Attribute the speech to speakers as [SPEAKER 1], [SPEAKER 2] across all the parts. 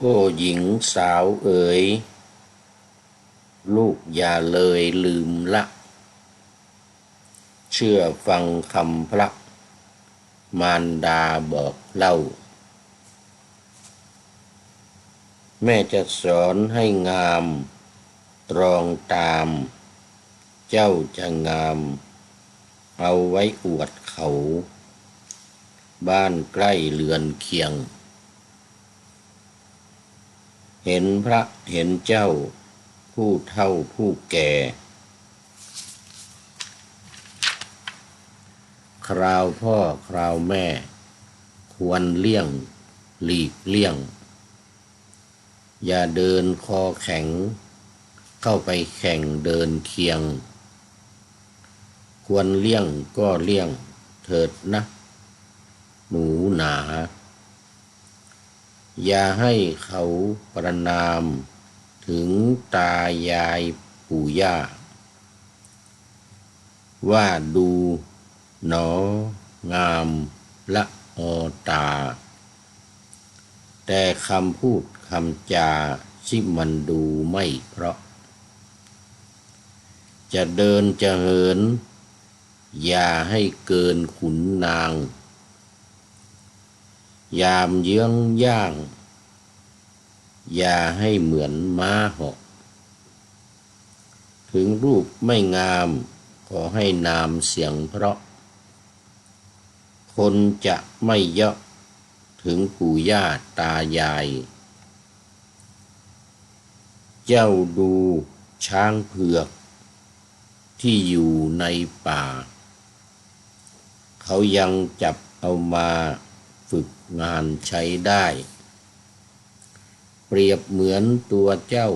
[SPEAKER 1] โอ้หญิงสาวเอ๋ยลูกอย่าเลยลืมละเชื่อฟังคำพระมารดาบอกเล่าแม่จะสอนให้งามตรองตามเจ้าจะงามเอาไว้อวดเขาบ้านใกล้เรือนเคียงเห็นพระเห็นเจ้าผู้เฒ่าผู้แก่คราวพ่อคราวแม่ควรเลี่ยงหลีกเลี่ยงอย่าเดินคอแข็งเข้าไปแข่งเดินเคียงควรเลี่ยงก็เลี่ยงเถิดนะหนูหนาอย่าให้เขาประณามถึงตายายปู่ย่าว่าดูหนองามละออตาแต่คำพูดคำจาที่มันดูไม่เพราะจะเดินจะเหินอย่าให้เกินขุนนางยามเยื้องย่างอย่าให้เหมือนม้าเหาะถึงรูปไม่งามขอให้นามเสียงเพราะคนจะไม่เยาะถึงปู่ย่าตายายเจ้าดูช้างเผือกที่อยู่ในป่าเขายังจับเอามาฝึกงานใช้ได้เปรียบเหมือนตัวเจ้า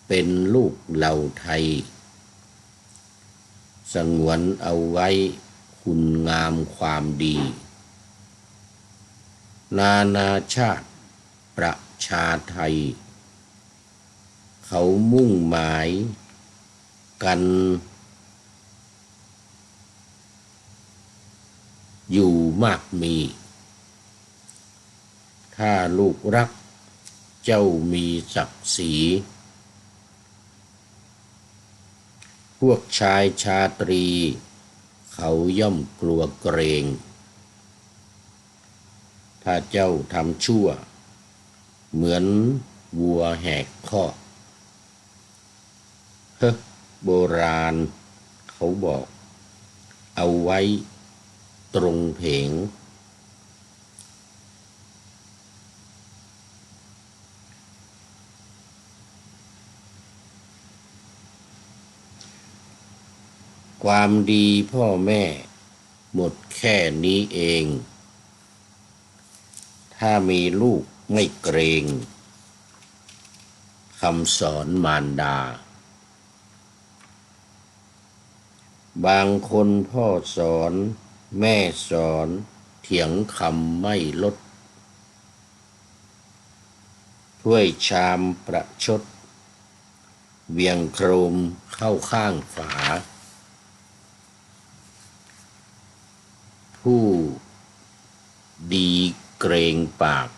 [SPEAKER 1] เป็นลูกเหล่าไทยสงวนเอาไว้คุณงามความดีนานาชาติประชาไทยเขามุ่งหมายกันอยู่มากมีถ้าลูกรักเจ้ามีศักดิ์ศรีพวกชายชาตรีเขาย่อมกลัวเกรงถ้าเจ้าทำชั่วเหมือนวัวแหกคอกโบราณเขาบอกเอาไว้ตรงเพงความดีพ่อแม่หมดแค่นี้เองถ้ามีลูกไม่เกรงคำสอนมารดาบางคนพ่อสอนแม่สอนเถียงคำไม่ลดถ้วยชามประชดเวียงโครมเข้าข้างฝาผู้ดีเกรงปาก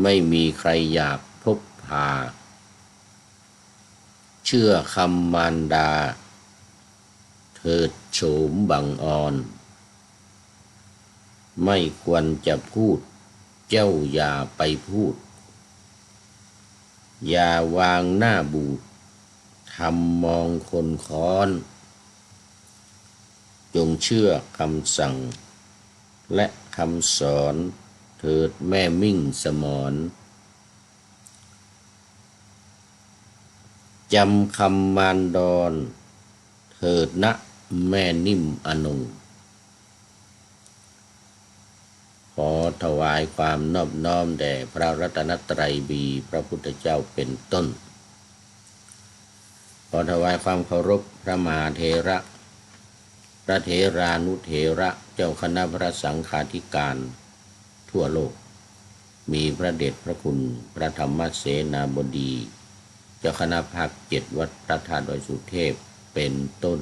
[SPEAKER 1] ไม่มีใครอยากพบพาเชื่อคำมารดาเถิดโฉมบังอ่อนไม่ควรจะพูดเจ้าอย่าไปพูดอย่าวางหน้าบูดทำมองคนค้อนจงเชื่อคำสั่งและคำสอนเถิดแม่มิ่งสมรจำคำมารดรเถิดนะแม่นิ่มอนงขอถวายความนอบน้อมแด่พระรัตนตรัยมีพระพุทธเจ้าเป็นต้นขอถวายความเคารพพระมหาเถระพระเถรานุเถระเจ้าคณะพระสังฆาธิการทั่วโลกมีพระเดชพระคุณพระธรรมเสนาบดีเจ้าคณะภาค7วัดพระธาตุดอยสุเทพเป็นต้น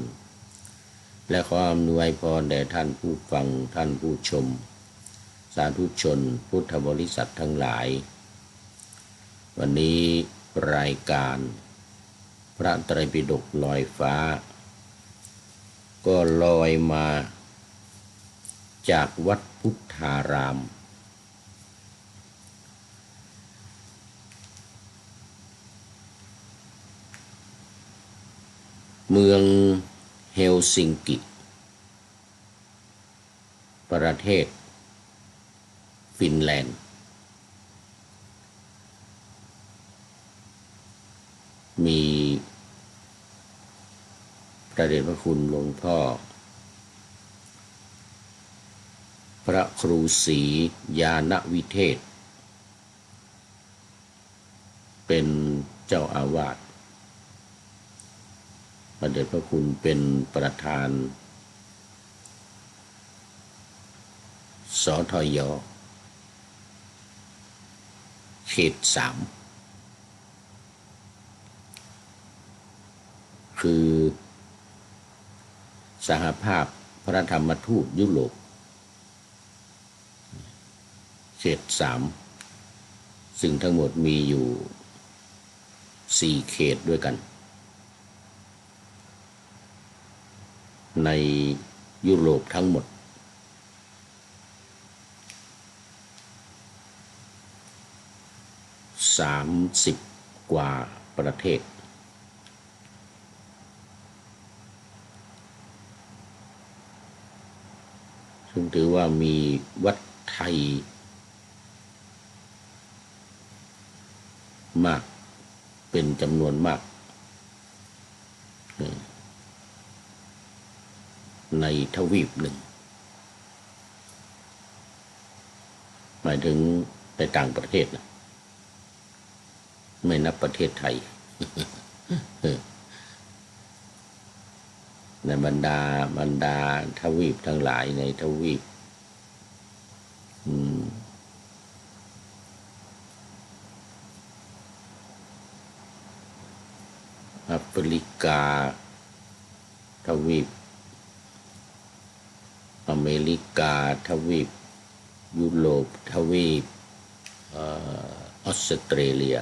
[SPEAKER 1] และขออำนวยพรแด่ท่านผู้ฟังท่านผู้ชมสาธุชนพุทธบริษัททั้งหลาย วันนี้รายการพระไตรปิฎกลอยฟ้าก็ลอยมาจากวัดพุทธารามเมืองเฮลซิงกิประเทศฟินแลนด์มีพระเดชพระคุณหลวงพ่อพระครูศรีญาณวิเทศเป็นเจ้าอาวาสพระเดชพระคุณเป็นประธานสทย.เขต 3คือสหภาพพระธรรมทูตยุโรปเขต 3ซึ่งทั้งหมดมีอยู่4เขตด้วยกันในยุโรปทั้งหมด30กว่าประเทศซึ่งถือว่ามีวัดไทยมากเป็นจำนวนมากในทวีปหนึ่งหมายถึงในต่างประเทศนะไม่นับประเทศไทย ในบรรดาทวีปทั้งหลายในทวีปแอฟริกาทวีปอเมริกาทวีปยุโรปทวีปออสเตรเลีย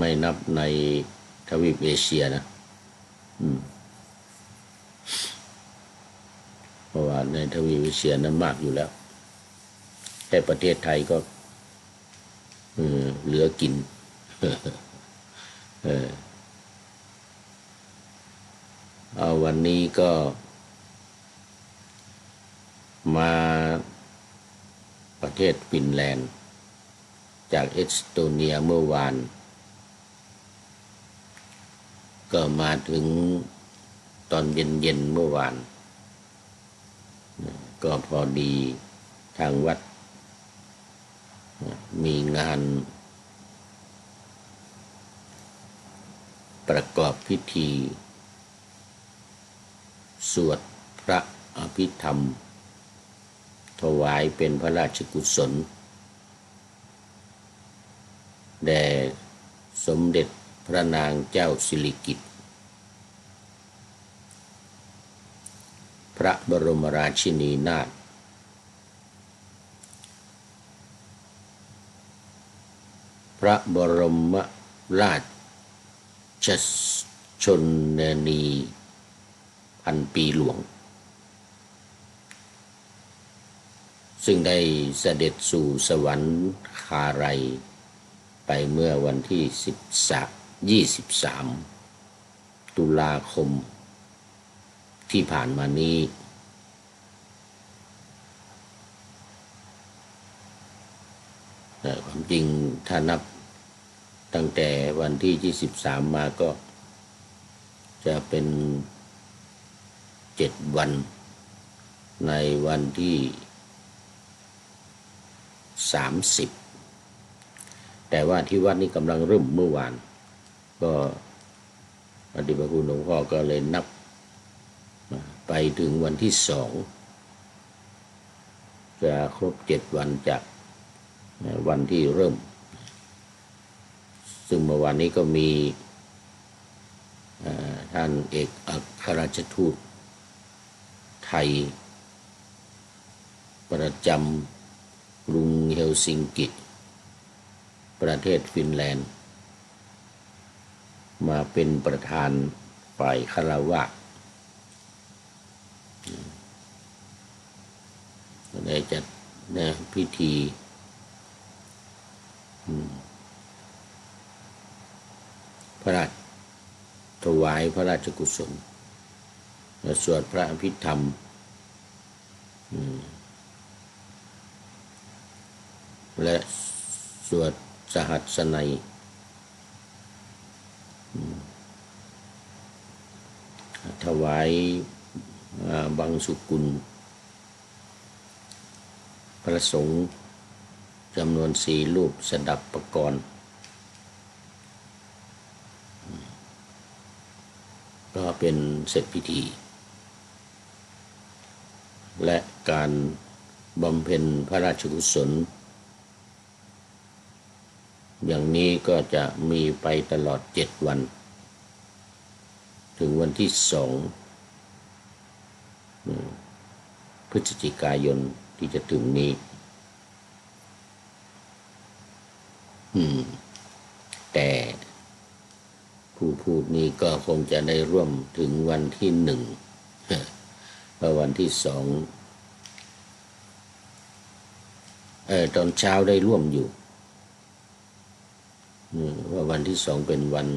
[SPEAKER 1] ไม่นับในทวีปเอเชียนะเพราะว่าในทวีปเอเชียนั้นมากอยู่แล้วแต่ประเทศไทยก็เหลือกินเอาวันนี้ก็มาประเทศฟินแลนด์จากเอสโตเนียเมื่อวานก็มาถึงตอนเย็นเมื่อวานก็พอดีทางวัดมีงานประกอบพิธีสวดพระอภิธรรมถวายเป็นพระราชกุศลแด่สมเด็จพระนางเจ้าสิริกิติ์พระบรมราชินีนาถพระบรมราชชนนีพันปีหลวงซึ่งได้เสด็จสู่สวรรคาลัยไปเมื่อวันที่23 ตุลาคมที่ผ่านมานี้ความจริงถ้านับตั้งแต่วันที่23มาก็จะเป็น7 วันในวันที่30แต่ว่าที่วัดนี้กำลังเริ่มเมื่อวานก็พระเดชพระคุณหลวงพ่อก็เลยนับไปถึงวันที่2จะครบ7 วันจากวันที่เริ่มซึ่งเมื่อวานนี้ก็มีท่านเอกอัครราชทูตไทยประจ กรุงเฮลซิงกิประเทศฟินแลนด์มาเป็นประธานฝ่ายคฤหัสถ์ได้จัดพิธีพระราชถวายพระราชกุศลและสวดพระอภิธรรมและสวดสหัสนัยถวายบังสุกุลพระสงฆ์จำนวน4 รูปสดับประกรณ์ก็เป็นเสร็จพิธี และการบำเพ็ญพระราชกุศลอย่างนี้ก็จะมีไปตลอด7 วันถึงวันที่2 พฤศจิกายนที่จะถึงนี้แต่ผู้พูดนี้ก็คงจะได้ร่วมถึงวันที่1เพราะวันที่2ตอนเช้าได้ร่วมอยู่ว่าวันที่2เป็นวัน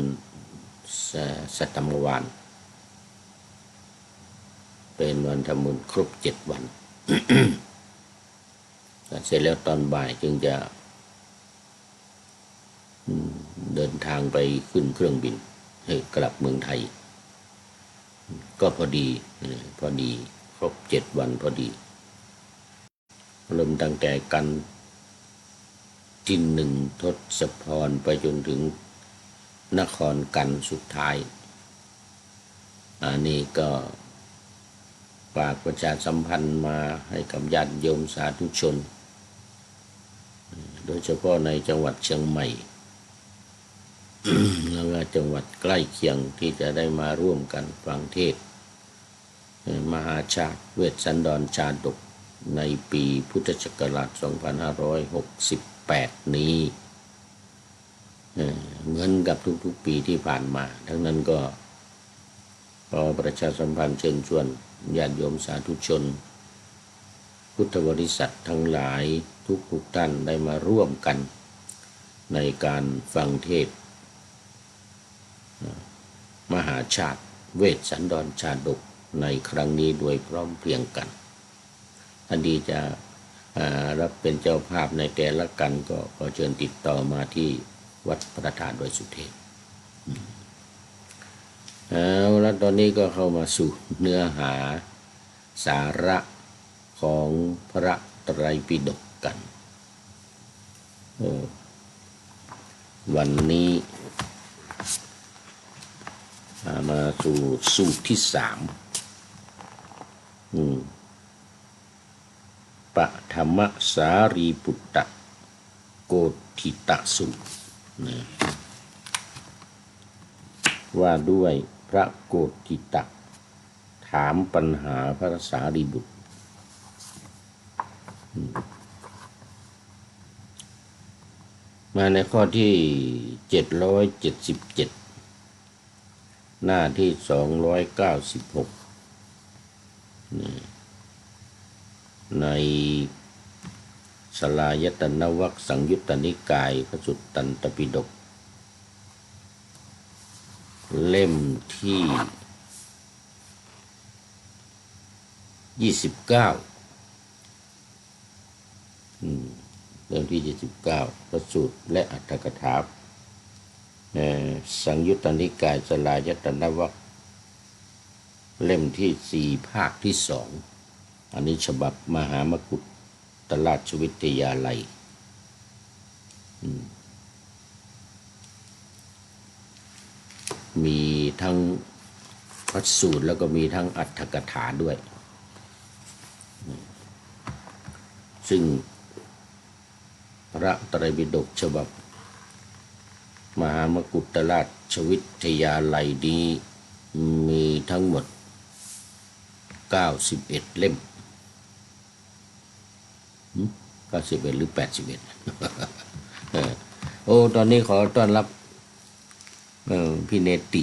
[SPEAKER 1] สัตมวานเป็นวันทำบุญครบ7 วัน เสร็จแล้วตอนบ่ายจึงจะเดินทางไปขึ้นเครื่องบินกลับเมืองไทยก็พอดีครบ7 วันพอดีเริ่มตั้งแต่กันที่1 ทศพรไปจนถึงนครกันสุดท้ายอันนี้ก็ฝากประชาสัมพันธ์มาให้กับญาติโยมสาธุชนโดยเฉพาะในจังหวัดเชียงใหม่แล้วก็จังหวัดใกล้เคียงที่จะได้มาร่วมกันฟังเทศน์มหาชาติเวสสันดรชาดกในปีพุทธศักราช 2568 นี้เหมือนกับทุกๆปีที่ผ่านมาทั้งนั้นก็ขอประชาสัมพันธ์เชิญชวนญาติโยมสาธุชนพุทธบริษัททั้งหลายทุกท่านได้มาร่วมกันในการฟังเทศน์มหาชาติเวสสันดรชาดกในครั้งนี้โดยพร้อมเพรียงกันท่านที่จะรับเป็นเจ้าภาพในแต่ละกันก็ขอเชิญติดต่อมาที่วัดพระธาตุดอยสุเทพแล้วตอนนี้ก็เข้ามาสู่เนื้อหาสาระของพระไตรปิฎกกันวันนี้มาสู่สูตรที่3ปฐมสารีปุตตโกฏฐิตสูตรว่าด้วยพระโกฏฐิตถามปัญหาพระสารีบุตรมาในข้อที่777หน้าที่296ในสลายตนวรรคสังยุตตนิกายพระสุตตันตปิฎกเล่มที่29เล่มที่29พระสูตรและอรรถกถาสังยุตตนิกายสลายตนวรรคเล่มที่4ภาคที่2อันนี้ฉบับมหามกุฏราชวิทยาลัยมีทั้งพระสูตรแล้วก็มีทั้งอรรถกถาด้วยซึ่งพระไตรปิฎกฉบับมหามกุฏราชวิทยาลัยนี้มีทั้งหมด91 เล่ม 91หรือ81โอ้ตอนนี้ขอต้อนรับพี่เนติ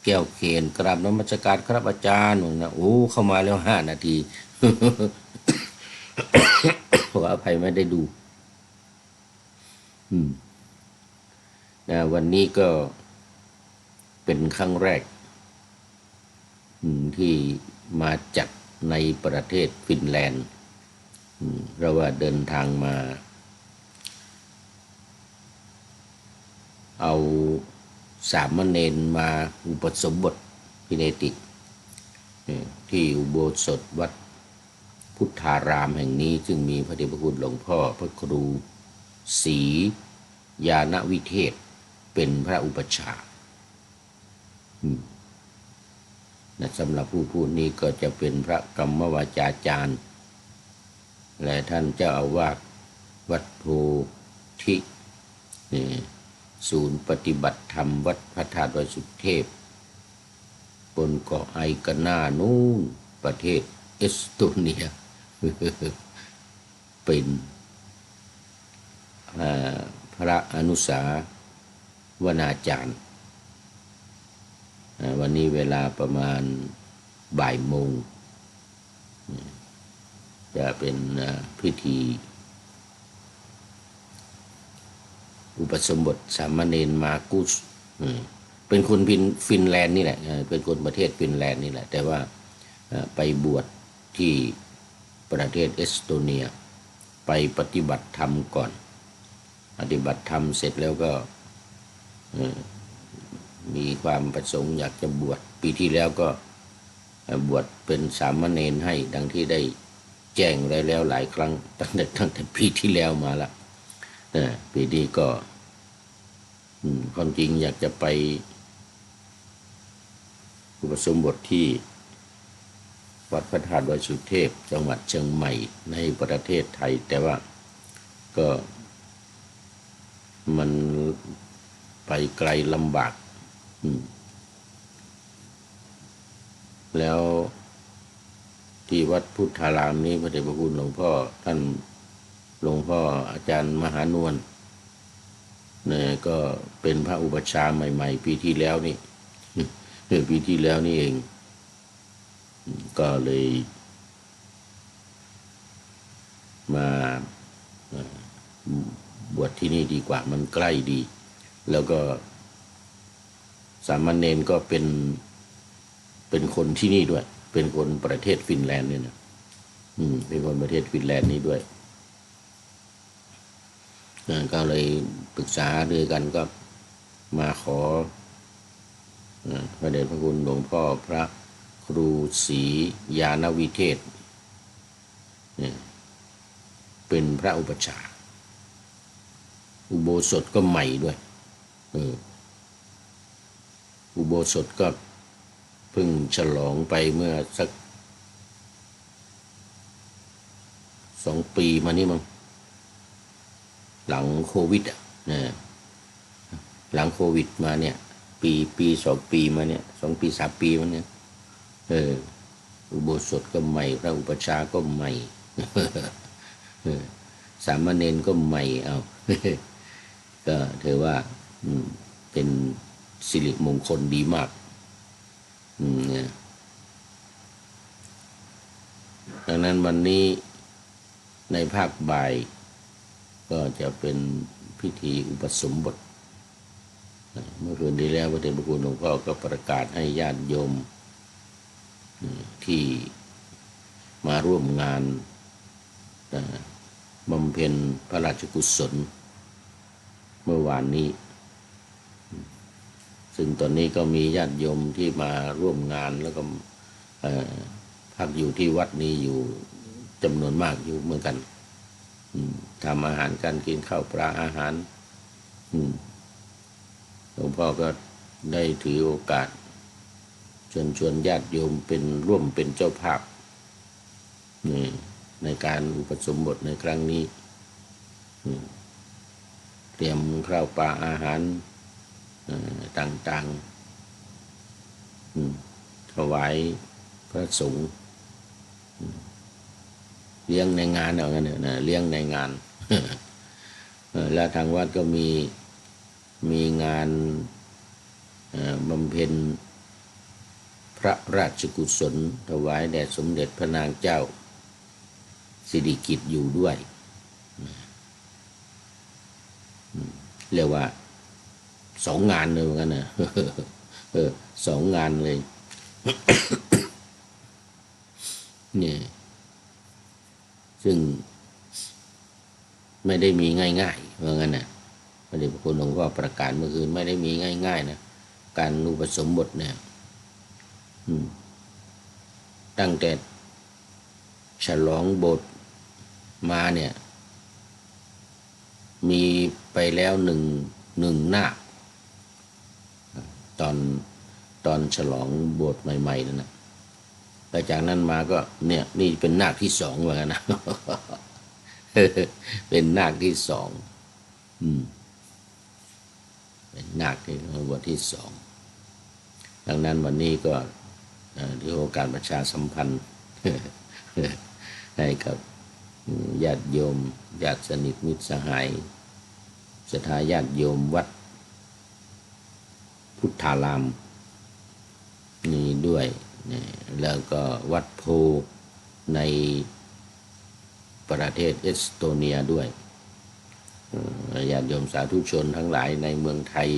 [SPEAKER 1] แก้วเคนกราบนมัสการครับอาจารย์นะโอ้เข้ามาแล้ว5 นาทีขออภัยไม่ได้ดูนะวันนี้ก็เป็นครั้งแรกที่มาจัดในประเทศฟินแลนด์เราว่าเดินทางมาเอาสามเณรมาอุปสมบทพิเนติที่อุโบสถวัดพุทธารามแห่งนี้ซึ่งมีพระเดชพระคุณหลวงพ่อพระครูศรีญาณวิเทศเป็นพระอุปัชฌาย์นะสำหรับผู้พูดนี้ก็จะเป็นพระกรรมวาจาจารย์และท่านเจ้าอาวาสวัดโพธิศูนย์ปฏิบัติธรรมวัดพระธาตุดอยสุเทพบนเกาะไอกาน่านู่นประเทศเอสโตเนียเป็นพระอนุสาวนาจารย์วันนี้เวลาประมาณบ่ายโมงจะเป็นพิธีอุปสมบทสามเณรมากุสเป็นคนฟินแลนด์นี่แหละเป็นคนประเทศฟินแลนด์นี่แหละแต่ว่าไปบวชที่ประเทศเอสโตเนียไปปฏิบัติธรรมก่อนปฏิบัติธรรมเสร็จแล้วก็มีความประสงค์อยากจะบวชปีที่แล้วก็บวชเป็นสามเณรให้ดังที่ได้แจ้งไว้แล้วหลายครั้งตั้งแต่ปีที่แล้วมาละปีนี้ก็ความจริงอยากจะไปอุปสมบทที่วัดพระธาตุดอยสุเทพจังหวัดเชียงใหม่ในประเทศไทยแต่ว่าก็มันไปไกลลำบากแล้วที่วัดพุทธารามนี้พระเดชพระคุณหลวงพ่อท่านหลวงพ่ออาจารย์มหานวลเนี่ยก็เป็นพระอุปัชฌาย์ใหม่ๆปีที่แล้วนี่ปีที่แล้วนี่เองก็เลยมาบวชที่นี่ดีกว่ามันใกล้ดีแล้วก็สามเณรก็เป็นคนที่นี่ด้วยเป็นคนประเทศฟินแลนด์เนี่ยนะเป็นคนประเทศฟินแลนด์นี้ด้วยก็เลยปรึกษาด้วยกันก็มาขอพระเดชพระคุณหลวงพ่อพระครูศรีญาณวิเทศเป็นพระอุปัชฌาย์อุโบสถก็ใหม่ด้วยอุโบสถก็เพิ่งฉลองไปเมื่อสัก2 ปีมานี้มั้งหลังโควิดหลังโควิดมาเนี่ยปี2 ปีมาเนี่ย2 ปี3 ปีมาเนี่ยอุโบสถก็ใหม่พระอุปัชฌาย์ก็ใหม่สามเณรก็ใหม่เอาก็ถือว่าเป็นสิริมงคลดีมากดังนั้นวันนี้ในภาคบ่ายก็จะเป็นพิธีอุปสมบทเมื่อคืนที่แล้วพระเดชพระคุณหลวงพ่อก็ประกาศให้ญาติโยมที่มาร่วมงานบำเพ็ญพระราชกุศลเมื่อวานนี้ซึ่งตอนนี้ก็มีญาติโยมที่มาร่วมงานแล้วก็พักอยู่ที่วัดนี้อยู่จำนวนมากอยู่เหมือนกันทำอาหารการกินข้าวปลาอาหารหลวงพ่อก็ได้ถือโอกาสชวนญาติโยมร่วมเป็นเจ้าภาพในการอุปสมบทในครั้งนี้เตรียมข้าวปลาอาหารต่างๆถวายพระสงฆ์ เลี้ยงในงานเอางั้นนะเลี้ยงในงาน แล้วทางวัดก็มีงานบำเพ็ญพระราชกุศลถวายแด่สมเด็จพระนางเจ้าสิริกิติ์อยู่ด้วยเรียกว่า2 งานเลยเหมือนกันนะ2 งานเลยเนี่ยซึ่งไม่ได้มีง่ายๆเหมือนกันนะพระเดชพระคุณหลวงพ่อประกาศเมื่อคืนไม่ได้มีง่ายๆนะการอุปสมบทเนี่ยตั้งแต่ฉลองโบสถ์มาเนี่ยมีไปแล้วหนึ่งนาคตอนฉลองโบสถ์ใหม่ๆนั่นนะแต่จากนั้นมาก็เนี่ยนี่เป็นนาคที่2เหมือนกันนะ เป็นนาคที่2เป็นนาคที่บทที่2ดังนั้นวันนี้ก็ถือโอกาสประชาสัมพันธ์ ให้กับญาติโยมญาติสนิทมิตรสหายศรัทธาญาติโยมวัดพุทธารามนี่ด้วยแล้วก็วัดโพในประเทศเอสโตเนียด้วยญาติโยมสาธุชนทั้งหลายในเมืองไทย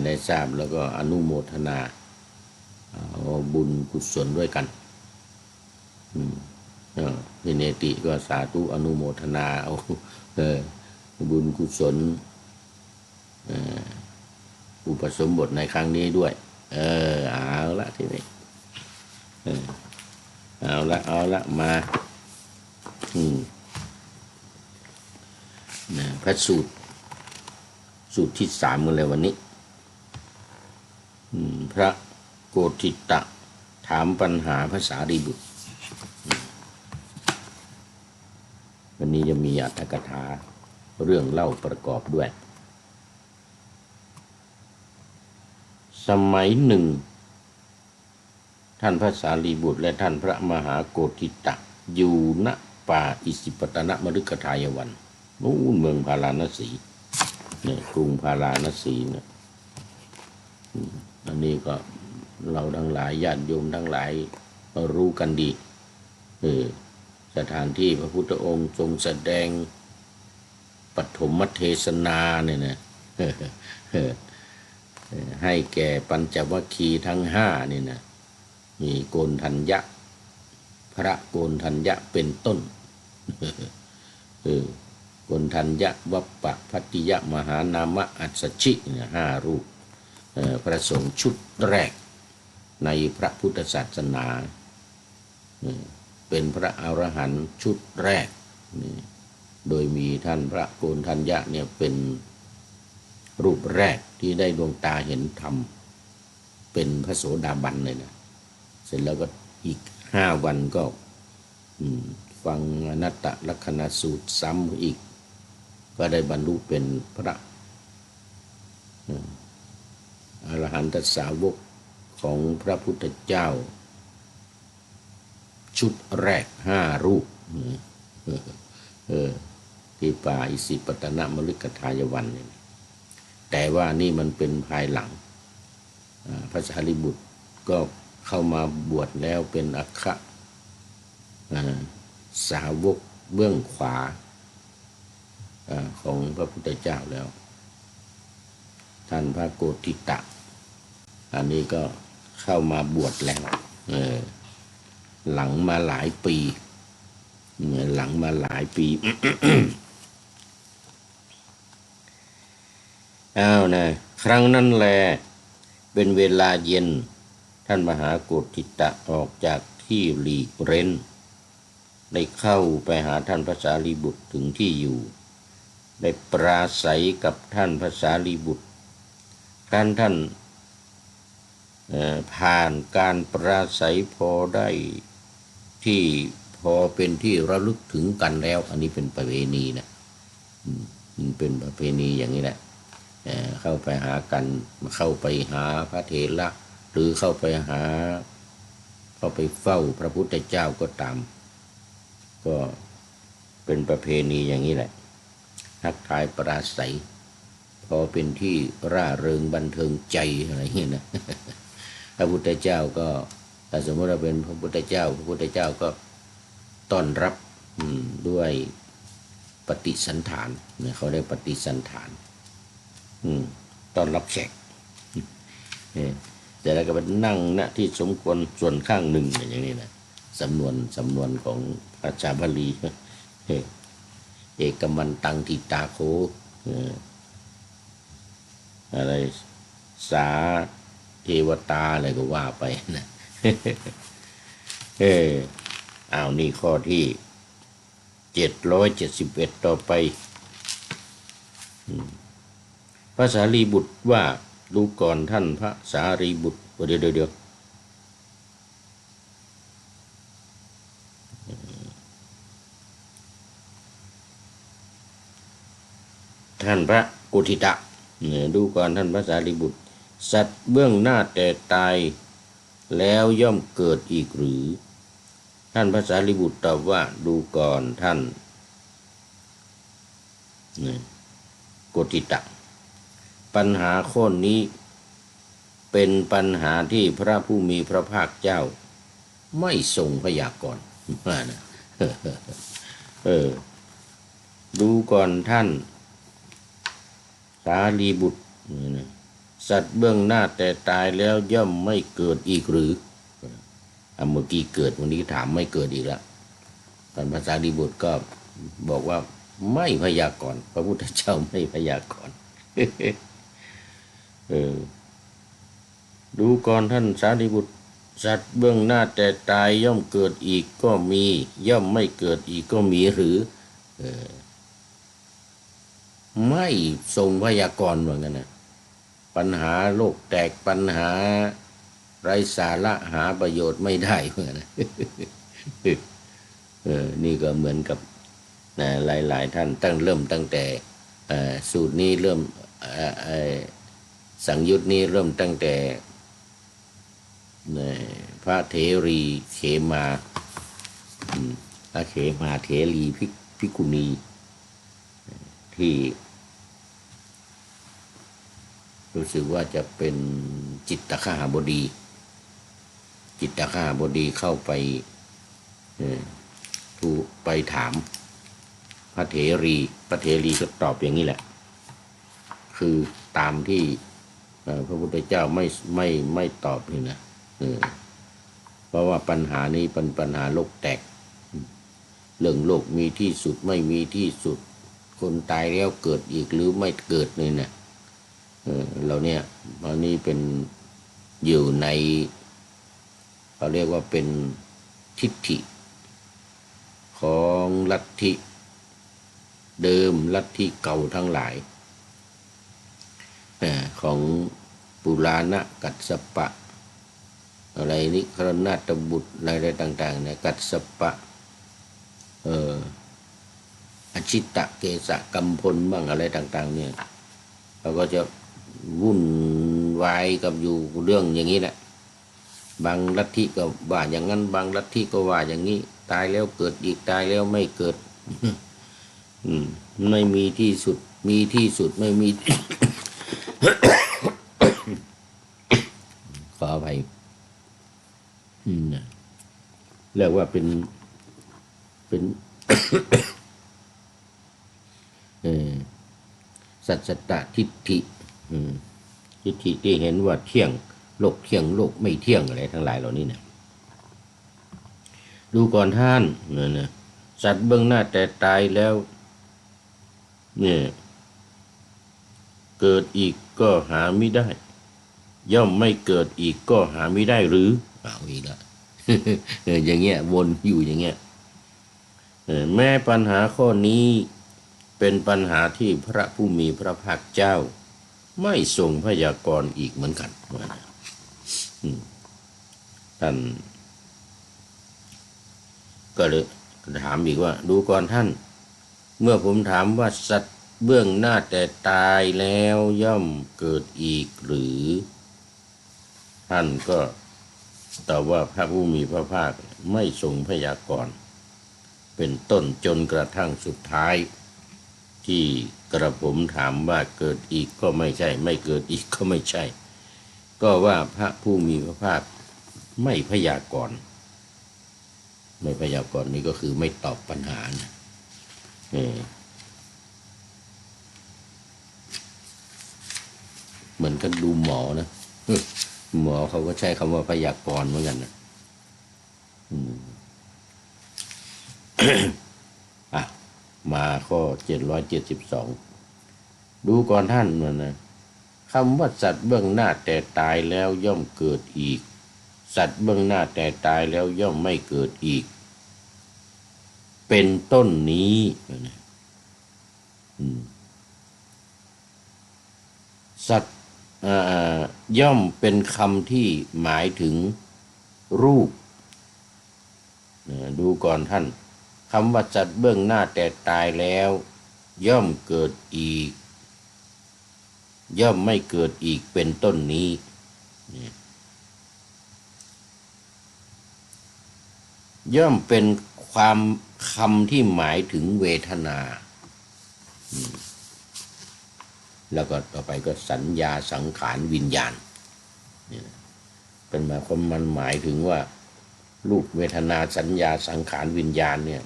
[SPEAKER 1] ได้ทราบแล้วก็อนุโมทนาบุญกุศลด้วยกันพิเนติก็สาธุอนุโมทนาเอาบุญกุศลอุปสมบทในครั้งนี้ด้วยเอาละทีนี้เอาละมาพระสูตรที่3กันเลยวันนี้พระโกฏฐิตะถามปัญหาพระสารีบุตรวันนี้จะมีอรรถกถาเรื่องเล่าประกอบด้วยสมัยหนึ่งท่านพระสารีบุตรและท่านพระมหาโกฏฐิตะอยู่ณป่าอิสิปตนมฤคทายวันนู่นเมืองพาราณสีเนี่ยกรุงพาราณสีเนี่ยอันนี้ก็เราทั้งหลายญาติโยมทั้งหลายรู้กันดีสถานที่พระพุทธองค์ทรงแสดงปฐมเทศนาเนี่ยนะให้แก่ปัญจวัคคีย์ทั้ง5นี่นะมีโกณฑัญญะพระโกณฑัญญะเป็นต้นโกณฑัญญะวัปปะพัตติยะมหานามะอัสสชิเนี่ย5 รูปพระสงฆ์ชุดแรกในพระพุทธศาสนาเป็นพระอรหันต์ชุดแรกโดยมีท่านพระโกณฑัญญะเนี่ยเป็นรูปแรกที่ได้ดวงตาเห็นธรรมเป็นพระโสดาบันเลยนะเสร็จแล้วก็อีก5 วันก็ฟังอนัตตลักขณสูตรซ้ำอีกก็ได้บรรลุเป็นพระอรหันตสาวกของพระพุทธเจ้าชุดแรก5 รูปที่ป่าอิสิปตนมฤคทายวันเนี่ยแต่ว่านี่มันเป็นภายหลังพระสารีบุตรก็เข้ามาบวชแล้วเป็นอัคคสาวกเบื้องขวาของพระพุทธเจ้าแล้วท่านพระโกฏฐิตะอันนี้ก็เข้ามาบวชแล้วหลังมาหลายปี อ้าวนะครั้งนั้นแลเป็นเวลาเย็นท่านมหาโกฏฐิตะออกจากที่หลีกเร้นได้เข้าไปหาท่านพระสารีบุตรถึงที่อยู่ได้ปราศัยกับท่านพระสารีบุตรท่านผ่านการปราศัยพอได้ที่พอเป็นที่ระลึกถึงกันแล้วอันนี้เป็นประเพณีนะมันเป็นประเพณีอย่างนี้แหละเข้าไปหากันเข้าไปหาพระเถระหรือเข้าไปเฝ้าพระพุทธเจ้าก็ตาม ก็เป็นประเพณีอย่างนี้แหละทักทายปราศัยพอเป็นที่ร่าเริงบันเทิงใจอะไรอย่างนี้นะพระพุทธเจ้าก็ถ้าสมมติเราเป็นพระพุทธเจ้าก็ต้อนรับด้วยปฏิสันถานเนี่ยเขาเรียกปฏิสันถานต้อนรับแขกแต่แล้วก็ไปนั่งณที่สมควรส่วนข้างหนึ่งอย่างนี้นะสำนวนของพระจาบาลีเอกมันตังทิตาโคอะไรสาเทวตาอะไรก็ว่าไปนะนี่ข้อที่771ต่อไปพระสารีบุตรว่าดูก่อนท่านพระสารีบุตรเดี๋ยวท่านพระกุฑิตะดูก่อนท่านพระสารีบุตรสัตว์เบื้องหน้าแต่ตายแล้วย่อมเกิดอีกหรือท่านพระสารีบุตรตอบว่าดูก่อนท่านกุฑิตะปัญหาข้อนี้เป็นปัญหาที่พระผู้มีพระภาคเจ้าไม่ทรงพยากรณ์นะดูก่อนท่านสารีบุตรสัตว์เบื้องหน้าแต่ตายแล้วย่อมไม่เกิดอีกหรือเมื่อกี้เกิดวันนี้ถามไม่เกิดอีกแล้วท่านพระสารีบุตรก็บอกว่าไม่พยากรณ์พระพุทธเจ้าไม่พยากรณ์ดูก่อนท่านสารีบุตรสัตว์เบื้องหน้าแต่ตายย่อมเกิดอีกก็มีย่อมไม่เกิดอีกก็มีหรือไม่ทรงพยากรณ์เหมือนกันนะปัญหาโลกแตกปัญหาไร้สาระหาประโยชน์ไม่ได้เหมือนกันนะนี่ก็เหมือนกับหลายๆท่านเริ่มตั้งแต่สูตรนี้เริ่มสังยุตนี้เริ่มตั้งแต่พระเถรีเขมาพระเขมาเถรีภิกขุณีที่รู้สึกว่าจะเป็นจิตตคหบดีเข้าไปไปถามพระเถรีก็ตอบอย่างนี้แหละคือตามที่พระพุทธเจ้าไม่ตอบนี่นะเพราะว่าปัญหานี้เป็นปัญหาโลกแตกเรื่องโลกมีที่สุดไม่มีที่สุดคนตายแล้วเกิดอีกหรือไม่เกิดเลยเนี่ยเราเนี่ยตอนนี้เป็นอยู่ในเขาเรียกว่าเป็นทิฏฐิของลัทธิเดิมลัทธิเก่าทั้งหลายของปุราณกัสสปะอะไรนิครนาตบุตรอะไรต่างๆเนี่ยกัสสปะอชิตะเกสะกัมพลบ้างอะไรต่างๆเนี่ยเราก็จะวุ่นวายกับอยู่เรื่องอย่างนี้แหละบางลัทธิก็ว่าอย่างนั้นบางลัทธิก็ว่าอย่างนี้ตายแล้วเกิดอีกตายแล้วไม่เกิดไม่มีที่สุดมีที่สุดไม่มี ขออภัยเรียกว่าเป็น สัจจตทิฏฐิทิฏฐิที่เห็นว่าเที่ยงโลกเที่ยงโลกไม่เที่ยงอะไรทั้งหลายเหล่านี้นะดูก่อนท่านเนี่ยสัตว์เบื้องหน้าแต่ตายแล้วเนี่ยเกิดอีกก็หาไม่ได้ย่อมไม่เกิดอีกก็หาไม่ได้หรือเอาอีกแล้ว อย่างเงี้ยวนอยู่อย่างเงี้ยแม้ปัญหาข้อนี้เป็นปัญหาที่พระผู้มีพระภาคเจ้าไม่ทรงพยากรณ์อีกเหมือนกันท่านก็เลยถามอีกว่าดูก่อนท่านเมื่อผมถามว่าสัตว์เบื้องหน้าแต่ตายแล้วย่อมเกิดอีกหรือท่านก็ตอบว่าพระผู้มีพระภาคไม่ทรงพยากรณ์ เป็นต้นจนกระทั่งสุดท้ายที่กระผมถามว่าเกิดอีกก็ไม่ใช่ไม่เกิดอีกก็ไม่ใช่ก็ว่าพระผู้มีพระภาคไม่พยากรณ์ไม่พยากรณ์นี่ก็คือไม่ตอบปัญหานะเหมือนกันดูหมอนะหมอเขาก็ใช้คำว่าพยากรณ์เหมือนกันนะมาข้อ772ดูก่อนท่านนะคำว่าสัตว์เบื้องหน้าแต่ตายแล้วย่อมเกิดอีกสัตว์เบื้องหน้าแต่ตายแล้วย่อมไม่เกิดอีกเป็นต้นนี้สัตว์ย่อมเป็นคำที่หมายถึงรูปดูก่อนท่านคำว่าสัตว์เบื้องหน้าแต่ตายแล้วย่อมเกิดอีกย่อมไม่เกิดอีกเป็นต้นนี้ย่อมเป็นความคำที่หมายถึงเวทนาแล้วก็ต่อไปก็สัญญาสังขารวิญญาณเป็นหมายความมันหมายถึงว่ารูปเวทนาสัญญาสังขารวิญญาณเนี่ย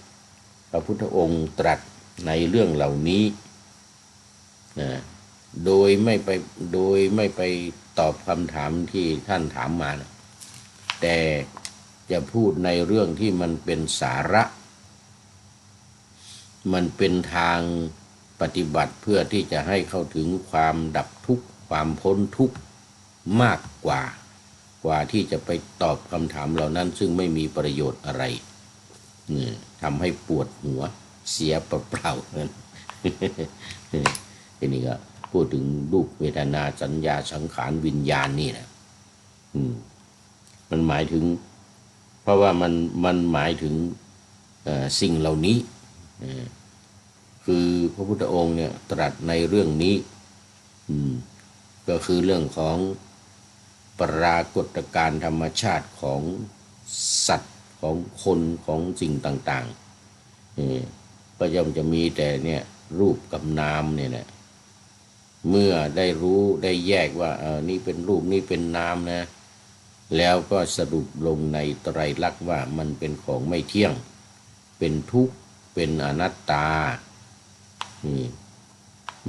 [SPEAKER 1] พระพุทธองค์ตรัสในเรื่องเหล่านี้โดยไม่ไปตอบคำถามที่ท่านถามมานะแต่จะพูดในเรื่องที่มันเป็นสาระมันเป็นทางปฏิบัติเพื่อที่จะให้เข้าถึงความดับทุกข์ความพ้นทุกข์มากกว่าที่จะไปตอบคำถามเหล่านั้นซึ่งไม่มีประโยชน์อะไรทำให้ปวดหัวเสียเปล่าๆนั้นทีนี้ก็พูดถึงรูปเวทนาสัญญาสังขารวิญญาณนี่นะมันหมายถึงเพราะว่ามันหมายถึงสิ่งเหล่านี้คือพระพุทธองค์เนี่ยตรัสในเรื่องนี้ก็คือเรื่องของปรากฏการณ์ธรรมชาติของสัตว์ของคนของสิ่งต่างๆก็ย่อมจะมีแต่เนี่ยรูปกับนามเนี่ยแหละเมื่อได้รู้ได้แยกว่านี่เป็นรูปนี่เป็นนามนะแล้วก็สรุปลงในไตรลักษณ์ว่ามันเป็นของไม่เที่ยงเป็นทุกข์เป็นอนัตตา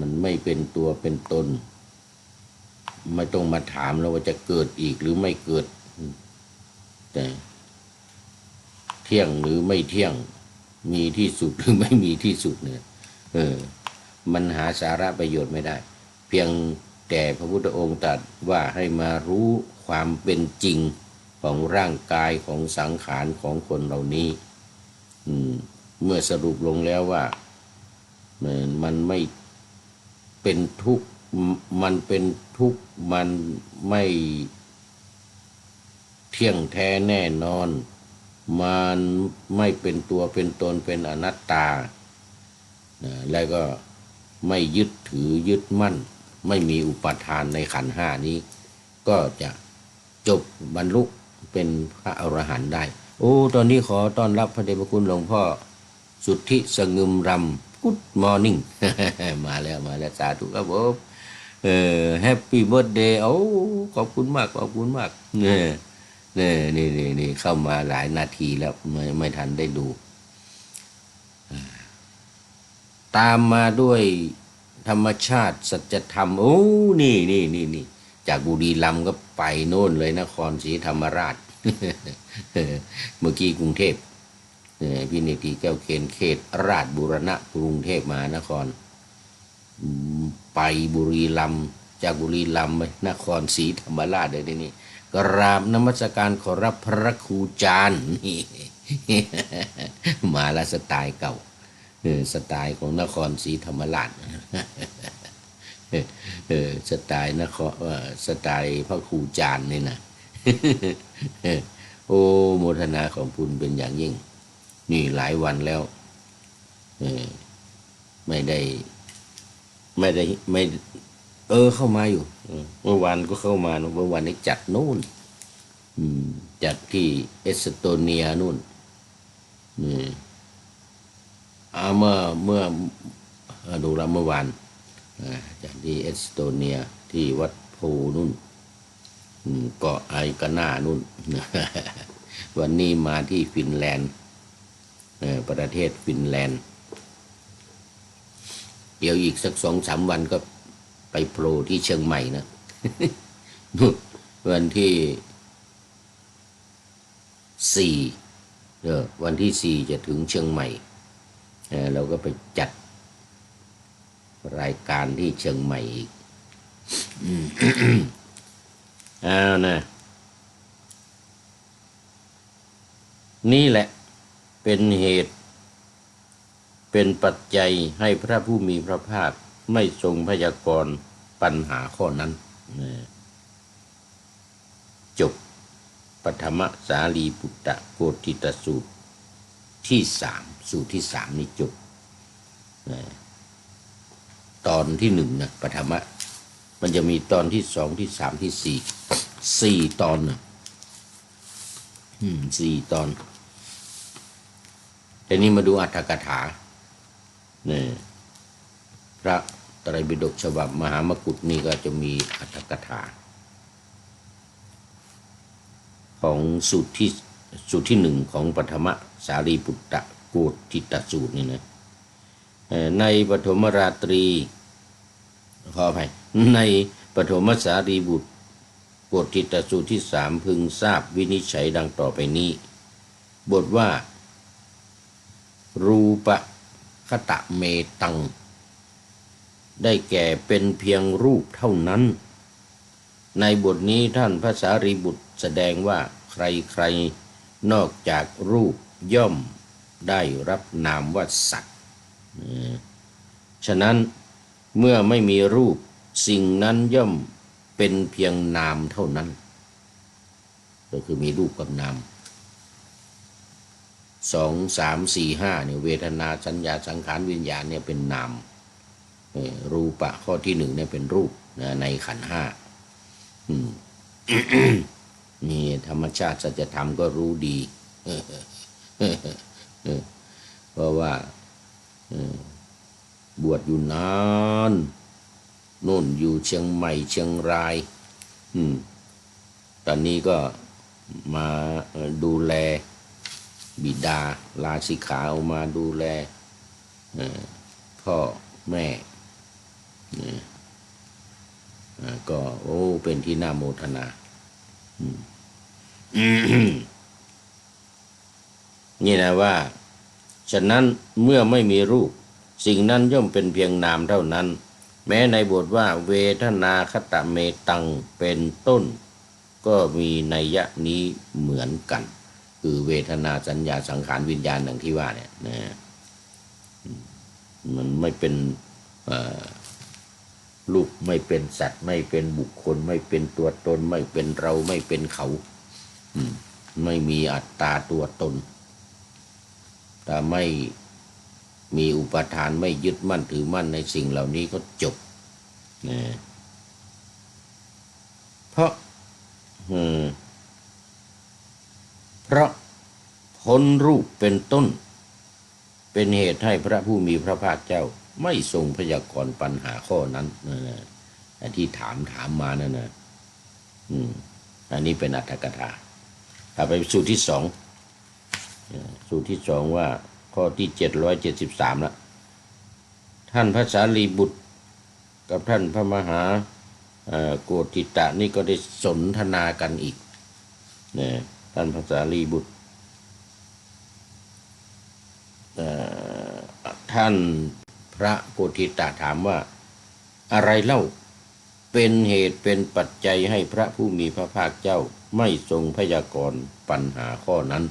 [SPEAKER 1] มันไม่เป็นตัวเป็นตนไม่ต้องมาถามแล้วว่าจะเกิดอีกหรือไม่เกิดแต่เที่ยงหรือไม่เที่ยงมีที่สุดหรือไม่มีที่สุดเนี่ยมันหาสาระประโยชน์ไม่ได้เพียงแต่พระพุทธองค์ตรัสว่าให้มารู้ความเป็นจริงของร่างกายของสังขารของคนเหล่านี้เมื่อสรุปลงแล้วว่ามันไม่เป็นทุกข์มันเป็นทุกข์มันไม่เที่ยงแท้แน่นอนมันไม่เป็นตัวเป็นตนเป็นอนัตตาแล้วก็ไม่ยึดถือยึดมั่นไม่มีอุปทานในขันธ์ห้านี้ก็จะจบบรรลุเป็นพระอรหันต์ได้โอ้ตอนนี้ขอต้อนรับพระเดชพระคุณหลวงพ่อสุทธิสงึมรำGood morning มาแล้วสาธุครับผมHappy birthday โอ้ขอบคุณมากนี่เข้ามาหลายนาทีแล้วไม่ทันได้ดูตามมาด้วยธรรมชาติสัจธรรมโอ้นี่จากบุรีรัมย์ก็ไปโน่นเลยนครศรีธรรมราช เมื่อกี้กรุงเทพพินิติแก้วเขนเขตราชบูรณะกรุงเทพมหานครไปบุรีรัมย์จากบุรีรัมย์ไปนครศรีธรรมราชเลยนี่กราบนมัสการขอรับพระครูจารย์นี่ มาละสไตล์เก่าสไตล์ของนครศรีธรรมราชสไตล์นครสไตล์พระครูจารย์นี่นะ โอ้โมทนาของคุณเป็นอย่างยิ่งนี่หลายวันแล้วไม่เข้ามาอยู่เมื่อวานก็เข้ามาเมื่อวานนี้จัดนู่นจัดที่เอสโตเนียนู่น เมื่อดูแลเมื่อวานจากที่เอสโตเนียที่วัดโพนุ่นเกาะไอกาน่านุ่น วันนี้มาที่ฟินแลนด์ประเทศฟินแลนด์เดี๋ยวอีกสัก2-3 วันก็ไปโปรที่เชียงใหม่นะ วันที่วันที่ 4จะถึงเชียงใหม่เราก็ไปจัดรายการที่เชียงใหม่อีกอ้าวนะนี่แหละเป็นเหตุเป็นปัจจัยให้พระผู้มีพระภาคไม่ทรงพยากรณ์ปัญหาข้อนั้นจบปฐมสารีปุตตะโกฏฐิตสูตรที่ 3สูตรที่ 3นี้จบตอนที่ 1นะปฐมมันจะมีตอนที่ 2ที่ 3ที่ 4ตอนนะ4 ตอนแต่นี้มาดูอรรถกถาพระไตรปิฎกฉบับมหามกุฏนี่ก็จะมีอรรถกถาของสูตรที่ 1ของปฐมสารีปุตตะโกฏฐิตสูตรนี่นะในปฐมราตรีขออภัยในปฐมสารีบุตรโกฏฐิตสูตรที่ 3พึงทราบวินิจฉัยดังต่อไปนี้บทว่ารูปคตะเมตังได้แก่เป็นเพียงรูปเท่านั้นในบทนี้ท่านพระสารีบุตรแสดงว่าใครนอกจากรูปย่อมได้รับนามว่าสัตว์ฉะนั้นเมื่อไม่มีรูปสิ่งนั้นย่อมเป็นเพียงนามเท่านั้นก็คือมีรูปกับนาม2 3 4 5เนี่ยเวทนาสัญญาสังขารวิญญาณเนี่ยเป็นนามรูปะข้อที่ 1เนี่ยเป็นรูปในขันธ์ 5นี่ธรรมชาติสัจธรรมก็รู้ดีเพราะว่าบวชอยู่นานโน่นอยู่เชียงใหม่เชียงรายตอนนี้ก็มาดูแลบิดาลาสิกขาออกมาดูแลพ่อแม่ก็เป็นที่น่าโมทนานี่นะว่าฉะนั้นเมื่อไม่มีรูปสิ่งนั้นย่อมเป็นเพียงนามเท่านั้นแม้ในบทว่าเวทนาคตะเมตังเป็นต้นก็มีนัยยะนี้เหมือนกันคือเวทนาสัญญาสังขารวิญญาณอย่างที่ว่าเนี่ยนะมันไม่เป็นรูปไม่เป็นสัตว์ไม่เป็นบุคคลไม่เป็นตัวตนไม่เป็นเราไม่เป็นเขาไม่มีอัตตาตัวตนแต่ไม่มีอุปทานไม่ยึดมั่นถือมั่นในสิ่งเหล่านี้ก็จบนะเพราะพ้นรูปเป็นต้นเป็นเหตุให้พระผู้มีพระภาคเจ้าไม่ทรงพยากรณ์ปัญหาข้อนั้นนะที่ถามมานั่นนะอันนี้เป็นอรรถกถาถ้าไปสูตรที่ 2สูตรที่ 2ว่าข้อที่773แล้วท่านพระสารีบุตรกับท่านพระมหาโกฏฐิตะนี่ก็ได้สนทนากันอีกท่านพระสารีบุตรท่านพระโกฏฐิตะถามว่าอะไรเล่าเป็นเหตุเป็นปัจจัยให้พระผู้มีพระภาคเจ้าไม่ทรงพยากรณ์ปัญหาข้อนั้น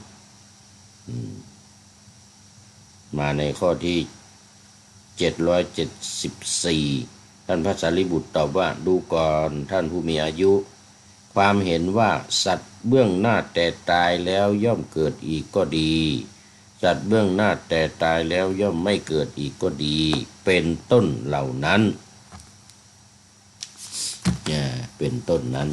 [SPEAKER 1] มาในข้อที่774ท่านพระสารีบุตรตอบว่าดูก่อนท่านผู้มีอายุความเห็นว่าสัตว์เบื้องหน้าแต่ตายแล้วย่อมเกิดอีกก็ดีสัตว์เบื้องหน้าแต่ตายแล้วย่อมไม่เกิดอีกก็ดีเป็นต้นเหล่านั้นเป็นต้นนั้น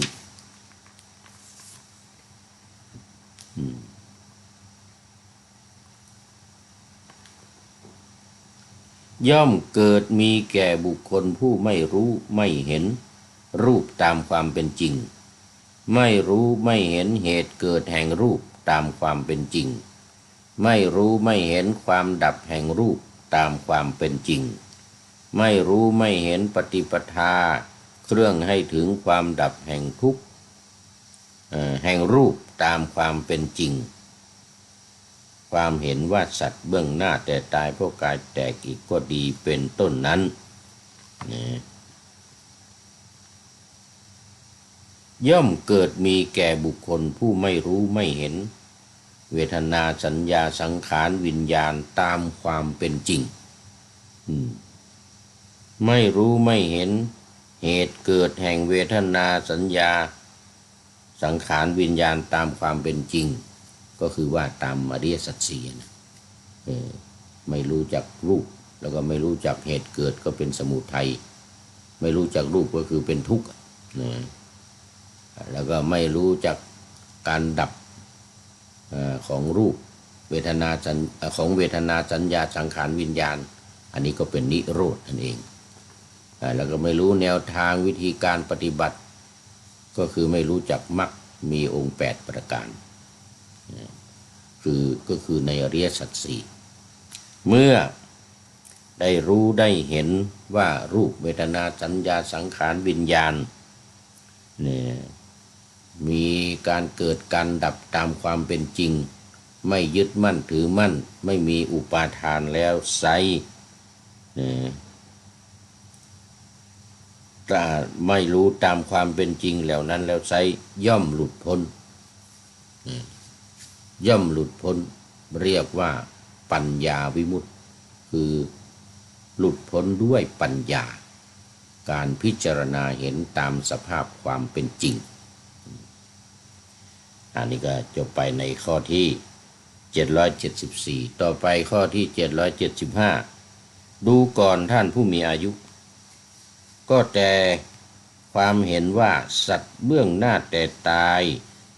[SPEAKER 1] ย่อมเกิดมีแก่บุคคลผู้ไม่รู้ไม่เห็นรูปตามความเป็นจริงไม่รู้ไม่เห็นเหตุเกิดแห่งรูปตามความเป็นจริงไม่รู้ไม่เห็นความดับแห่งรูปตามความเป็นจริงไม่รู้ไม่เห็นปฏิปทาเครื่องให้ถึงความดับแห่งทุกข์แห่งรูปตามความเป็นจริงความเห็นว่าสัตว์เบื้องหน้าแต่ตายเพราะกายแตกอีกก็ดีเป็นต้นนั้นย่อมเกิดมีแก่บุคคลผู้ไม่รู้ไม่เห็นเวทนาสัญญาสังขารวิญญาณตามความเป็นจริงไม่รู้ไม่เห็นเหตุเกิดแห่งเวทนาสัญญาสังขารวิญญาณตามความเป็นจริงก็คือว่าตามอริยสัจสี่นะไม่รู้จักรูปแล้วก็ไม่รู้จักเหตุเกิดก็เป็นสมุทัยไม่รู้จักรูปก็คือเป็นทุกข์นะแล้วก็ไม่รู้จักการดับของรูปเวทนาของเวทนาสัญญาสังขารวิญญาณอันนี้ก็เป็นนิโรธนั่นเองแล้วก็ไม่รู้แนวทางวิธีการปฏิบัติก็คือไม่รู้จักมรรคมีองค์8ประการก็คือในอริยสัจสี่เมื่อได้รู้ได้เห็นว่ารูปเวทนาสัญญาสังขารวิญญาณเนี่ยมีการเกิดการดับตามความเป็นจริงไม่ยึดมั่นถือมั่นไม่มีอุปาทานแล้วไซถ้าไม่รู้ตามความเป็นจริงแล้วนั้นแล้วไซย่อมหลุดพ้นย่อมหลุดพ้นเรียกว่าปัญญาวิมุตติคือหลุดพ้นด้วยปัญญาการพิจารณาเห็นตามสภาพความเป็นจริงอันนี้ก็จบไปในข้อที่774ต่อไปข้อที่775ดูก่อนท่านผู้มีอายุก็แต่ความเห็นว่าสัตว์เบื้องหน้าแต่ตาย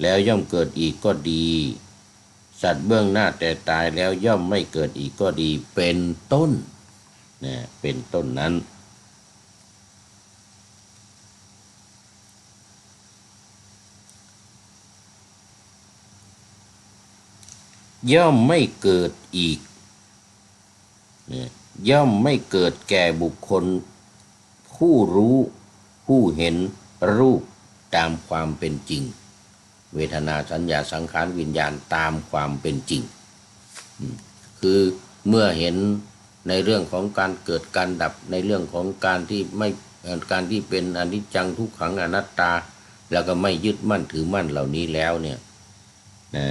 [SPEAKER 1] แล้วย่อมเกิดอีกก็ดีสัตว์เบื้องหน้าแต่ตายแล้วย่อมไม่เกิดอีกก็ดีเป็นต้นนะเป็นต้นนั้นย่อมไม่เกิดอีกย่อมไม่เกิดแก่บุคคลผู้รู้ผู้เห็นรูปตามความเป็นจริงเวทนาสัญญาสังขารวิญญาณตามความเป็นจริงคือเมื่อเห็นในเรื่องของการเกิดการดับในเรื่องของการที่เป็นอนิจจังทุกขังอนัตตาแล้วก็ไม่ยึดมั่นถือมั่นเหล่านี้แล้วเนี่ยนะ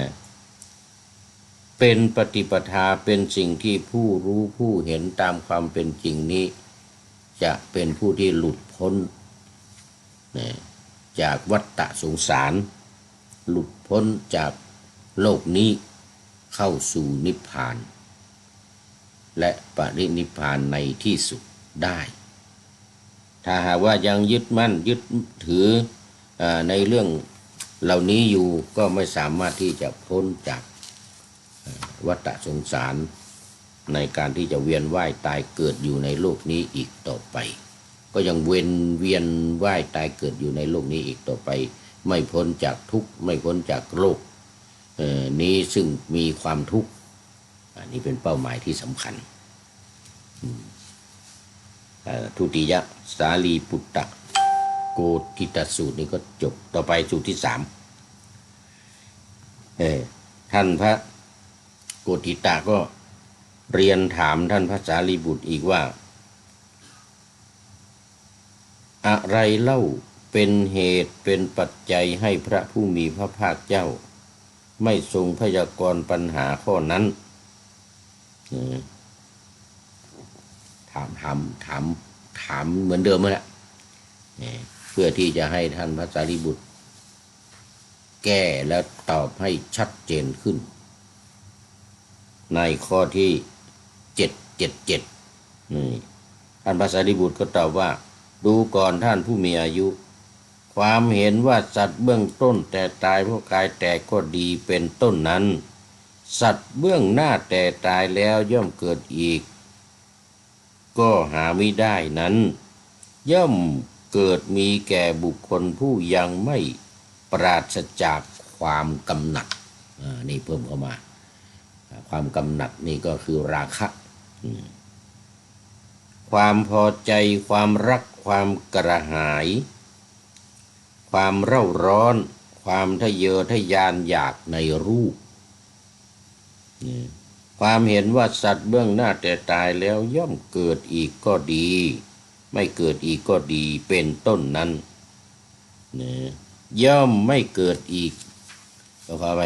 [SPEAKER 1] เป็นปฏิปทาเป็นสิ่งที่ผู้รู้ผู้เห็นตามความเป็นจริงนี้จะเป็นผู้ที่หลุดพ้นจากวัฏฏะสงสารหลุดพ้นจากโลกนี้เข้าสู่นิพพานและปรินิพพานในที่สุดได้ถ้าหากว่ายังยึดมั่นยึดถือในเรื่องเหล่านี้อยู่ก็ไม่สามารถที่จะพ้นจากวัฏสงสารในการที่จะเวียนว่ายตายเกิดอยู่ในโลกนี้อีกต่อไปก็ยังเวียนว่ายตายเกิดอยู่ในโลกนี้อีกต่อไปไม่พ้นจากทุกข์ไม่พ้นจากโลกนี้ซึ่งมีความทุกข์อันนี้เป็นเป้าหมายที่สำคัญทุติยสาลีปุตตะโกฏิตสูตรนี้ก็จบต่อไปสูตรที่3ท่านพระโกฏิตะก็เรียนถามท่านพระสารีบุตรอีกว่าอะไรเล่าเป็นเหตุเป็นปัจจัยให้พระผู้มีพระภาคเจ้าไม่ทรงพยากรณ์ปัญหาข้อนั้นถามเหมือนเดิมแหละเพื่อที่จะให้ท่านพระสารีบุตรแก้และตอบให้ชัดเจนขึ้นในข้อที่777ท่านพระสารีบุตรก็ตอบว่าดูก่อนท่านผู้มีอายุความเห็นว่าสัตว์เบื้องต้นแต่ตายเพราะกายแตกก็ดีเป็นต้นนั้นสัตว์เบื้องหน้าแต่ตายแล้วย่อมเกิดอีก ก็หาไม่ได้นั้นย่อมเกิดมีแก่บุคคลผู้ยังไม่ปราศจากความกำหนัดนี่เพิ่มเข้ามาความกำหนัดนี่ก็คือราคะความพอใจความรักความกระหายความเร่าร้อนความทะเยอทะยานอยากในรูปความเห็นว่าสัตว์เบื้องหน้าแต่ตายแล้วย่อมเกิดอีกก็ดีไม่เกิดอีกก็ดีเป็นต้นนั้นย่อมไม่เกิดอีกก็เข้าไป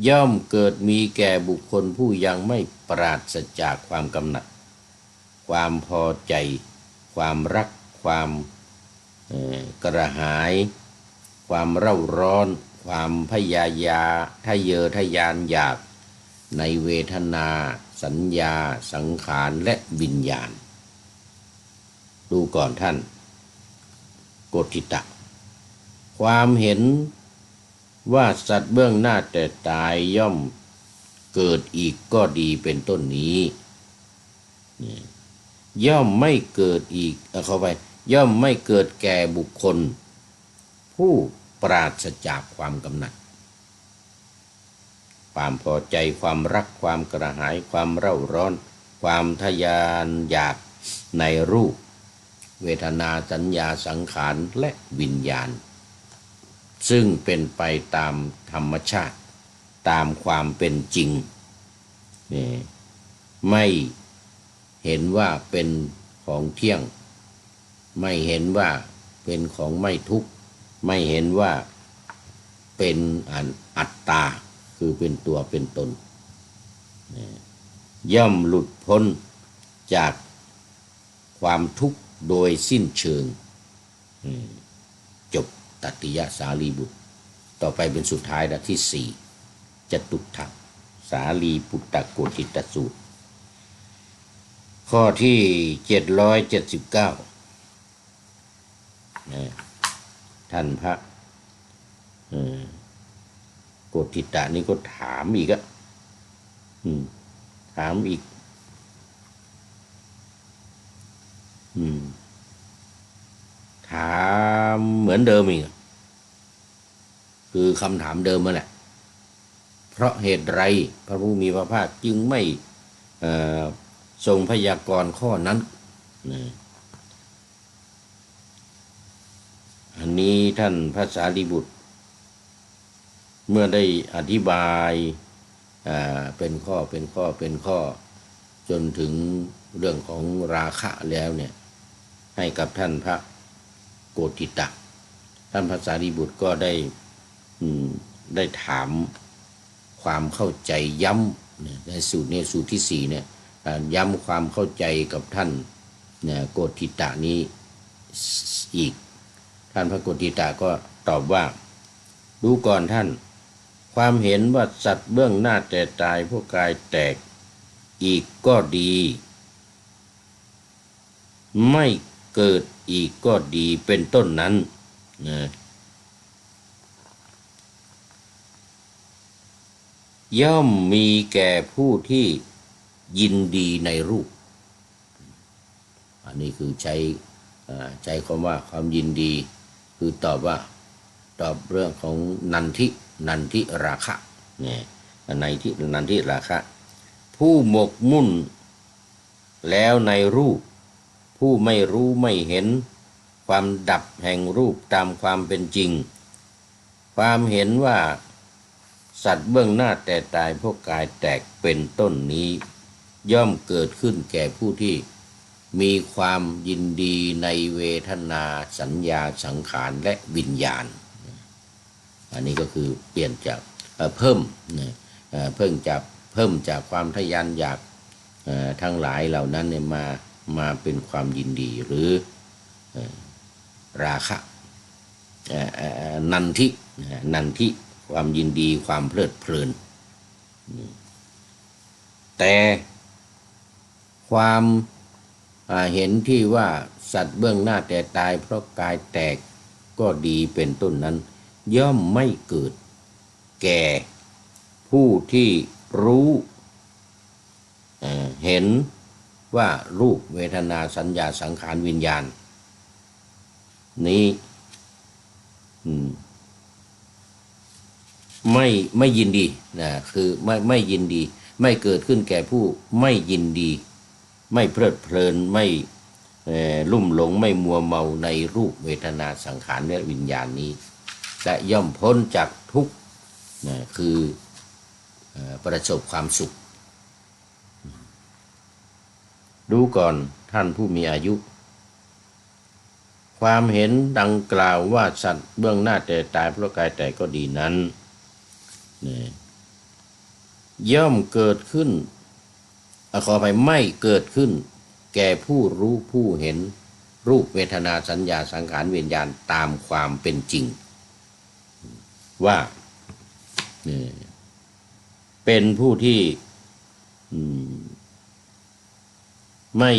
[SPEAKER 1] ย่อมเกิดมีแก่บุคคลผู้ยังไม่ปราศจากความกำหนัดความพอใจความรักความกระหายความเร่าร้อนความพยายาทะเยอทะยานอยากในเวทนาสัญญาสังขารและวิญญาณดูก่อนท่านโกฏฐิตะความเห็นว่าสัตว์เบื้องหน้าแต่ตายย่อมเกิดอีกก็ดีเป็นต้นนี้ย่อมไม่เกิดอีกเข้าไปย่อมไม่เกิดแก่บุคคลผู้ปราศจากความกำหนัดความพอใจความรักความกระหายความเร่าร้อนความทะยานอยากในรูปเวทนาสัญญาสังขารและวิญญาณซึ่งเป็นไปตามธรรมชาติตามความเป็นจริงไม่เห็นว่าเป็นของเที่ยงไม่เห็นว่าเป็นของไม่ทุกข์ไม่เห็นว่าเป็นอัตตาคือเป็นตัวเป็นตนย่อมหลุดพ้นจากความทุกข์โดยสิ้นเชิงจบตัตติยสาลีบุตรต่อไปเป็นสุดท้ายและที่สี่จตุตถสาลีปุตตโกฏฐิตสูตรข้อที่779ท่านพระโกฏฐิตะนี่ก็ถามอีกถามอีกถามเหมือนเดิมอีกคือคำถามเดิมมาแหละเพราะเหตุไรพระผู้มีพระภาคจึงไม่ทรงพยากรณ์ข้อนั้นอันนี้ท่านพระสารีบุตรเมื่อได้อธิบายเป็นข้อจนถึงเรื่องของราคะแล้วเนี่ยให้กับท่านพระโกฏฐิตะท่านพระสารีบุตรก็ได้ถามความเข้าใจย้ำในสูตรนี้สูตรที่สี่เนี่ยย้ำความเข้าใจกับท่านโกฏฐิตะนี้อีกท่านพระโกฏฐิตะก็ตอบว่าดูก่อนท่านความเห็นว่าสัตว์เบื้องหน้าแต่ตายพวกกายแตกอีกก็ดีไม่เกิดอีกก็ดีเป็นต้นนั้นย่อมมีแก่ผู้ที่ยินดีในรูปอันนี้คือใช้คำว่าความยินดีคือตอบเรื่องของนันทิราคะเนี่ยนันทิราคะผู้หมกมุ่นแล้วในรูปผู้ไม่รู้ไม่เห็นความดับแห่งรูปตามความเป็นจริงความเห็นว่าสัตว์เบื้องหน้าแต่ตายพวกกายแตกเป็นต้นนี้ย่อมเกิดขึ้นแก่ผู้ที่มีความยินดีในเวทนาสัญญาสังขารและวิญญาณอันนี้ก็คือเปลี่ยนจากเพิ่มจากความทะยานอยากทั้งหลายเหล่านั้นเนี่ยมาเป็นความยินดีหรือราคะนันทิความยินดีความเพลิดเพลินแต่ความเห็นที่ว่าสัตว์เบื้องหน้าแต่ตายเพราะกายแตกก็ดีเป็นต้นนั้นย่อมไม่เกิดแก่ผู้ที่รู้เห็น ว่ารูปเวทนาสัญญาสังขารวิญญาณนี้ไม่ยินดีนะคือไม่ยินดีไม่เกิดขึ้นแก่ผู้ไม่ยินดีไม่เพลิดเพลินไม่ลุ่มหลงไม่มัวเมาในรูปเวทนาสังขารและวิญญาณนี้และย่อมพ้นจากทุกข์นะคือประสบความสุขดูก่อนท่านผู้มีอายุความเห็นดังกล่าวว่าสัตว์เบื้องหน้าแต่ตายเพราะกายแต่ก็ดีนั้นย่อมเกิดขึ้นขอไปไม่เกิดขึ้นแก่ผู้รู้ผู้เห็นรูปเวทนาสัญญาสังขารวิญญาณตามความเป็นจริงว่าเป็นผู้ที่ไม่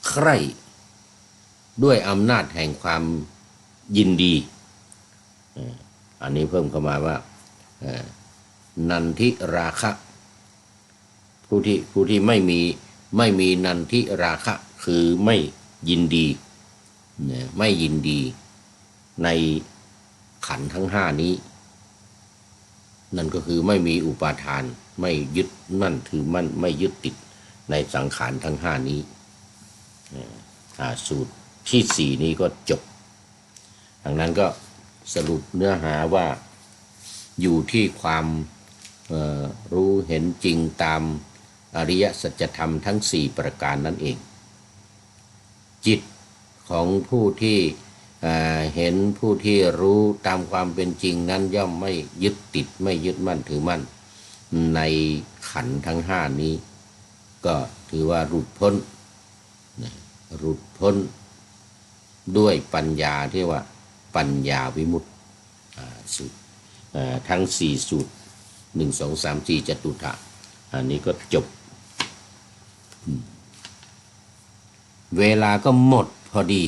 [SPEAKER 1] ใคร่ด้วยอำนาจแห่งความยินดีอันนี้เพิ่มเข้ามาว่านันทิราคะผู้ที่ไม่มีนันทิราคะคือไม่ยินดีไม่ยินดีในขันธ์ทั้งห้านี้นั่นก็คือไม่มีอุปาทานไม่ยึดมั่นถือมั่นไม่ยึดติดในสังขารทั้งห้านี้สูตรที่สี่นี้ก็จบดังนั้นก็สรุปเนื้อหาว่าอยู่ที่ความรู้เห็นจริงตามอริยสัจธรรมทั้งสี่ประการนั่นเองจิตของผู้ที่เห็นผู้ที่รู้ตามความเป็นจริงนั้นย่อมไม่ยึดติดไม่ยึดมั่นถือมั่นในขันธ์ทั้งห้านี้ก็ถือว่าหลุดพ้นด้วยปัญญาที่ว่าปัญญาวิมุตติสูตรทั้งสี่สูตร1 2 3 4จตุถะอันนี้ก็จบเวลาก็หมดพอดี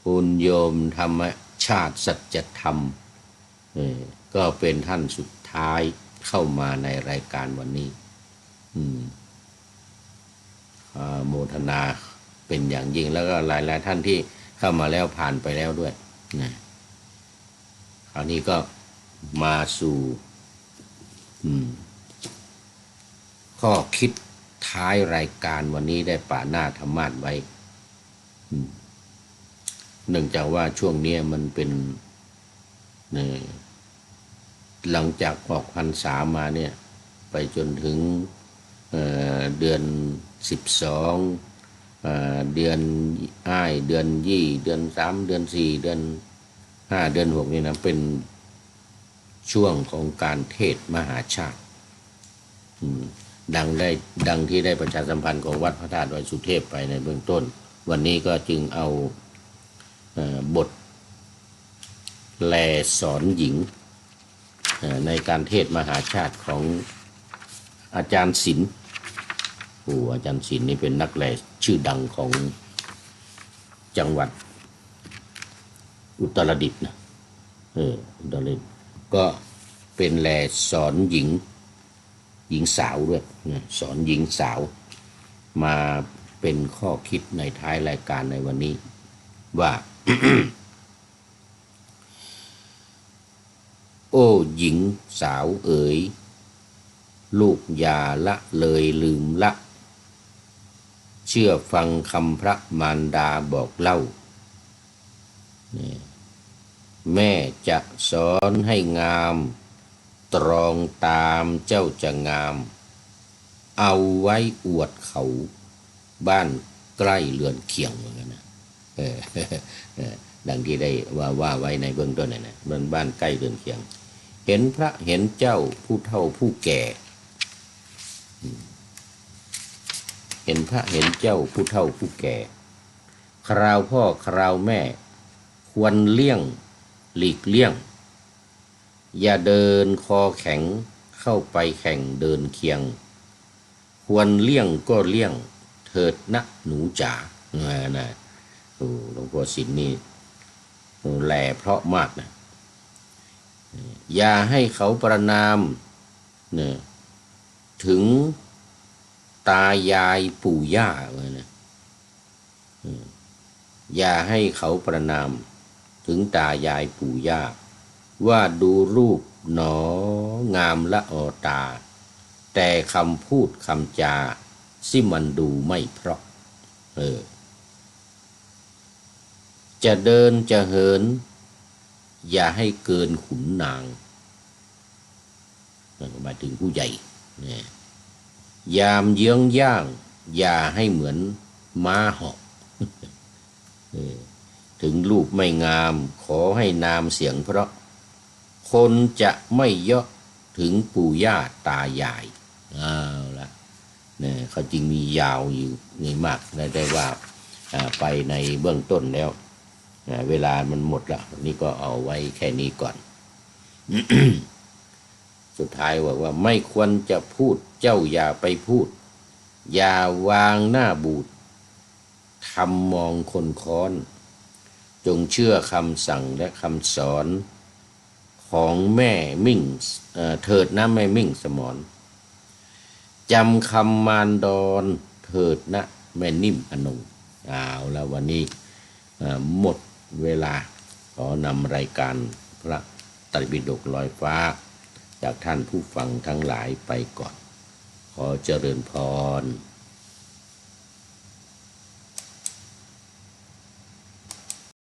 [SPEAKER 1] คุณโยมธรรมชาติสัจธรรมก็เป็นท่านสุดท้ายเข้ามาในรายการวันนี้โมทนาเป็นอย่างยิ่งแล้วก็หลายๆท่านที่เข้ามาแล้วผ่านไปแล้วด้วยนะคราวนี้ก็มาสู่ข้อคิดท้ายรายการวันนี้ได้ป่าหน้าธรรมาสไว้เนื่องจากว่าช่วงนี้มันเป็นหลังจากออกพรรษามาเนี่ยไปจนถึงเดือน12เดือนอ้ายเดือนยี่เดือน3เดือน4เดือน5เดือน6นี่นะเป็นช่วงของการเทศมหาชาติดังที่ได้ประชาสัมพันธ์ของวัดพระธาตุดอยสุเทพไปในเบื้องต้นวันนี้ก็จึงเอาบทแลสอนหญิงในการเทศมหาชาติของอาจารย์ศิลป์อาจารย์ศิลป์นี่เป็นนักแลชื่อดังของจังหวัดอุตรดิตถ์นะอุตรดิตถ์ก็เป็นแลสอนหญิงสาวด้วยสอนหญิงสาวมาเป็นข้อคิดในท้ายรายการในวันนี้ว่า โอ้หญิงสาวเอ๋ยลูกอย่าละเลยลืมละเชื่อฟังคำพระมารดาบอกเล่าแม่จะสอนให้งามตรองตามเจ้าจะงามเอาไว้อวดเขาบ้านใกล้เรือนเคียงเหมือนกันนะดังที่ได้ว่าไว้ในเบื้องต้นนะบ้านใกล้เรือนเคียงเห็นพระเห็นเจ้าผู้เฒ่าผู้แก่เห็นพระเห็นเจ้าผู้เฒ่าผู้แก่คราวพ่อคราวแม่ควรเลี่ยงหลีกเลี่ยงอย่าเดินคอแข็งเข้าไปแข่งเดินเคียงควรเลี่ยงก็เลี่ยงเถิดนะหนูจ๋านะหลวงพ่อศิลป์นี่ แหล่เพราะมากนะอย่าให้เขาประนามเนี่ยถึงตายายปู่ย่าเลยนะอย่าให้เขาประนามถึงตายายปู่ย่าว่าดูรูปหนองามละออตาแต่คำพูดคำจาสิมันดูไม่เพราะจะเดินจะเหินอย่าให้เกินขุนนางหมายถึงผู้ใหญ่เนี่ยยามเยื้องย่างอย่าให้เหมือนม้าเหาะถึงรูปไม่งามขอให้นามเสียงเพราะคนจะไม่เยาะถึงปู่ย่าตายายเอาละเนี่ยเขาจริงมียาวอยู่นี่มากได้ว่าไปในเบื้องต้นแล้วเวลามันหมดแล้วนี่ก็เอาไว้แค่นี้ก่อน สุดท้ายว่าไม่ควรจะพูดเจ้าอย่าไปพูดอย่าวางหน้าบูดทำมองคนค้อนจงเชื่อคำสั่งและคำสอนของแม่มิ่งเถิดนะแม่มิ่งสมรจำคำมารดอนเถิดนะแม่นิ่มอนงเอาแล้ววันนี้หมดเวลาขอนำรายการพระไตรปิฎกลอยฟ้าจากท่านผู้ฟังทั้งหลายไปก่อนขอเจริญพร